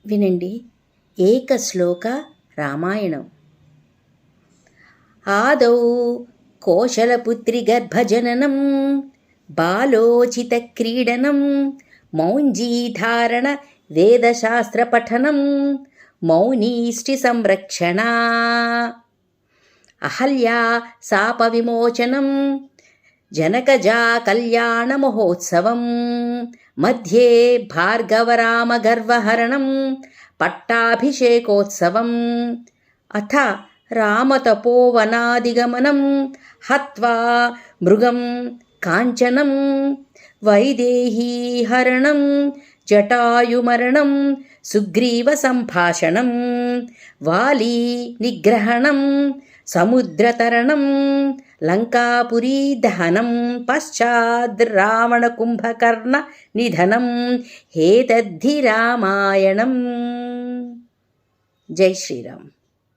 వినండి. ఏకశ్లోక రామాయణం. ఆదౌ కోశలపుత్రి గర్భజననం బాలోచిత క్రీడనం మౌంజీధారణ వేదశాస్త్రపఠనం మౌనీష్టి సంరక్షణ అహల్యా శాప విమోచనం జనకజా కళ్యాణ మహోత్సవం మధ్యే భార్గవరామ గర్వహరణం పట్టాభిషేకోత్సవం అథ రామతపోవనాదిగమనం హత్వా మృగం కాంచనం వైదేహీహరణం జటాయుమరణం సుగ్రీవ సంభాషణం వాలీ నిగ్రహణం సముద్రతరణం లంకాపురీ దహనం పశ్చాద్ రావణ కుంభకర్ణ నిధనం హేతద్ధి రామాయణం. జై శ్రీరామ్.